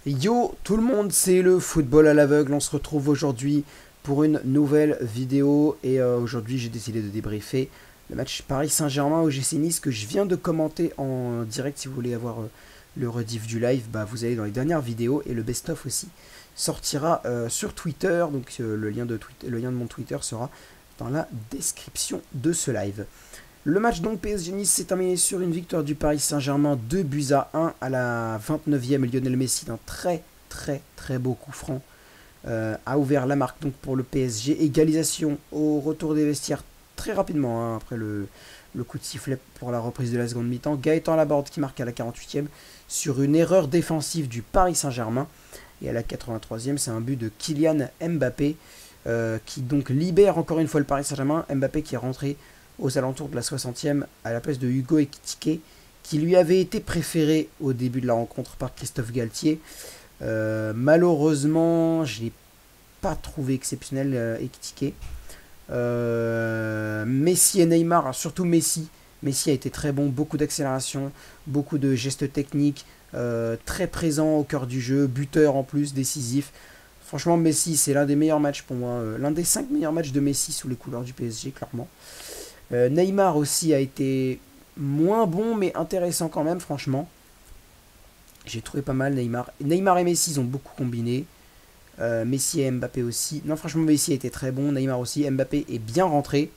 Yo tout le monde, c'est le football à l'aveugle. On se retrouve aujourd'hui pour une nouvelle vidéo et aujourd'hui j'ai décidé de débriefer le match Paris Saint-Germain au GC Nice que je viens de commenter en direct. Si vous voulez avoir le rediff du live, bah, vous allez dans les dernières vidéos et le best-of aussi sortira sur Twitter. Donc le lien de mon Twitter sera dans la description de ce live. Le match donc PSG Nice s'est terminé sur une victoire du Paris Saint-Germain 2 buts à 1 à la 29e. Lionel Messi d'un très beau coup franc a ouvert la marque donc pour le PSG. Égalisation au retour des vestiaires très rapidement après le coup de sifflet pour la reprise de la seconde mi-temps. Gaëtan Laborde qui marque à la 48e sur une erreur défensive du Paris Saint-Germain. Et à la 83e, c'est un but de Kylian Mbappé qui donc libère encore une fois le Paris Saint-Germain. Mbappé qui est rentré aux alentours de la 60e à la place de Hugo Ekitike, qui lui avait été préféré au début de la rencontre par Christophe Galtier. Malheureusement, je ne l'ai pas trouvé exceptionnel, Ekitike. Messi et Neymar, surtout Messi. Messi a été très bon, beaucoup d'accélération, beaucoup de gestes techniques, très présent au cœur du jeu, buteur en plus, décisif. Franchement, Messi, c'est l'un des meilleurs matchs pour moi, l'un des 5 meilleurs matchs de Messi sous les couleurs du PSG, clairement. Neymar aussi a été moins bon mais intéressant quand même, franchement. J'ai trouvé pas mal Neymar. Neymar et Messi ils ont beaucoup combiné. Messi et Mbappé aussi. Non, franchement, Messi a été très bon. Neymar aussi. Mbappé est bien rentré.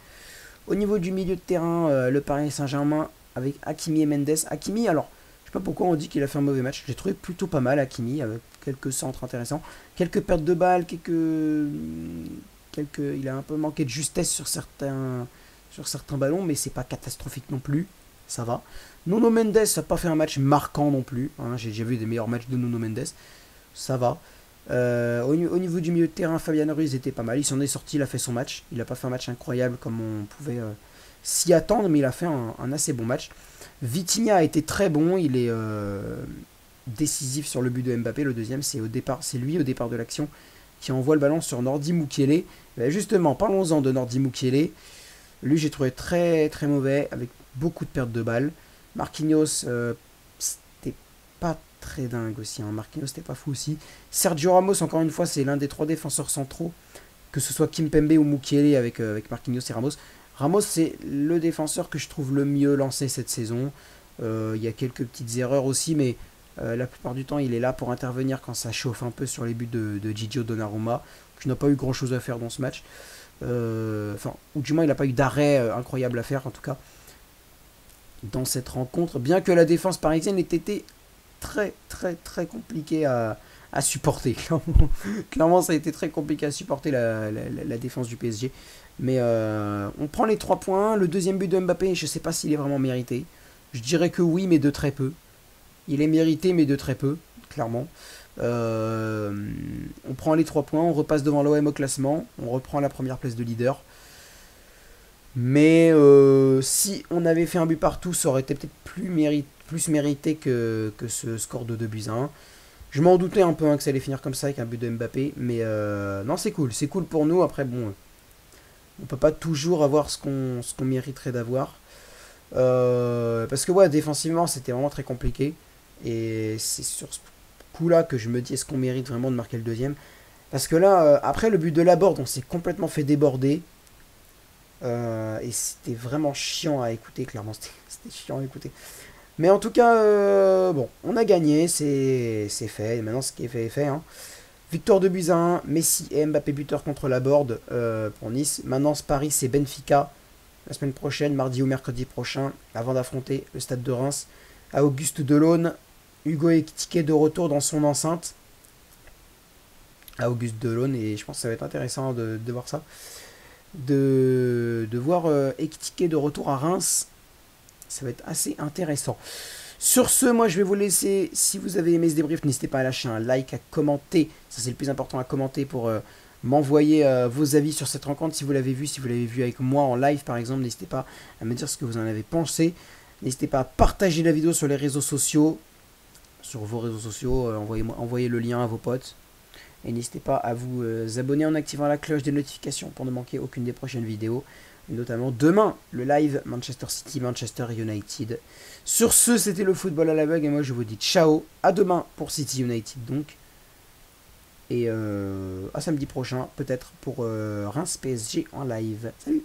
Au niveau du milieu de terrain, le Paris Saint-Germain avec Hakimi et Mendes. Hakimi, alors, je sais pas pourquoi on dit qu'il a fait un mauvais match. J'ai trouvé plutôt pas mal Hakimi, avec quelques centres intéressants. Quelques pertes de balles, il a un peu manqué de justesse sur certains ballons, mais c'est pas catastrophique non plus, ça va. Nuno Mendes n'a pas fait un match marquant non plus, hein. J'ai vu des meilleurs matchs de Nuno Mendes, ça va. Au niveau du milieu de terrain, Fabian Ruiz était pas mal, il s'en est sorti, il a fait son match, il n'a pas fait un match incroyable comme on pouvait s'y attendre, mais il a fait un assez bon match. Vitinha a été très bon, il est décisif sur le but de Mbappé, le deuxième c'est lui au départ de l'action qui envoie le ballon sur Nordi Mukiele. Ben justement, parlons-en de Nordi Mukiele. Lui, j'ai trouvé très mauvais, avec beaucoup de pertes de balles. Marquinhos, c'était pas très dingue aussi. Marquinhos, c'était pas fou aussi. Sergio Ramos, encore une fois, c'est l'un des 3 défenseurs centraux, que ce soit Kimpembe ou Mukiele avec Marquinhos et Ramos. Ramos, c'est le défenseur que je trouve le mieux lancé cette saison. Il y a quelques petites erreurs aussi, mais la plupart du temps, il est là pour intervenir quand ça chauffe un peu sur les buts de Gigio Donnarumma, qui n'a pas eu grand chose à faire dans ce match. Ou du moins il n'a pas eu d'arrêt incroyable à faire en tout cas dans cette rencontre, bien que la défense parisienne ait été très compliquée à supporter. Clairement ça a été très compliqué à supporter la défense du PSG, mais on prend les 3 points. Le deuxième but de Mbappé, je ne sais pas s'il est vraiment mérité, je dirais que oui, mais de très peu. Il est mérité mais de très peu, clairement. On prend les 3 points, on repasse devant l'OM au classement, on reprend la première place de leader. Mais si on avait fait un but partout, ça aurait été peut-être plus mérité que ce score de 2 buts à 1. Je m'en doutais un peu que ça allait finir comme ça avec un but de Mbappé, mais non, c'est cool pour nous. Après, bon, on peut pas toujours avoir ce qu'on mériterait d'avoir. Parce que ouais, défensivement, c'était vraiment très compliqué. Et c'est sur ce coup-là que je me dis, est-ce qu'on mérite vraiment de marquer le deuxième? Parce que là, après le but de Laborde, on s'est complètement fait déborder. Et c'était vraiment chiant à écouter, clairement. C'était chiant à écouter. Mais en tout cas, bon, on a gagné, c'est fait. Et maintenant, ce qui est fait est fait, hein. Victoire de buts à 1, Messi et Mbappé buteur contre Laborde pour Nice. Maintenant, Paris, c'est Benfica la semaine prochaine, mardi ou mercredi prochain, avant d'affronter le Stade de Reims à Auguste Delaune. Hugo Ekitike de retour dans son enceinte à Auguste Delaune, et je pense que ça va être intéressant de voir ça. De voir Ekitike de retour à Reims, ça va être assez intéressant. Sur ce, moi je vais vous laisser. Si vous avez aimé ce débrief, n'hésitez pas à lâcher un like, à commenter. Ça c'est le plus important, à commenter pour m'envoyer vos avis sur cette rencontre. Si vous l'avez vu avec moi en live par exemple, n'hésitez pas à me dire ce que vous en avez pensé. N'hésitez pas à partager la vidéo sur les réseaux sociaux. Sur vos réseaux sociaux, envoyez le lien à vos potes. Et n'hésitez pas à vous abonner en activant la cloche des notifications pour ne manquer aucune des prochaines vidéos. Et notamment demain, le live Manchester City, Manchester United. Sur ce, c'était le football à la bague et moi je vous dis ciao, à demain pour City United donc. Et à samedi prochain peut-être pour Reims PSG en live. Salut!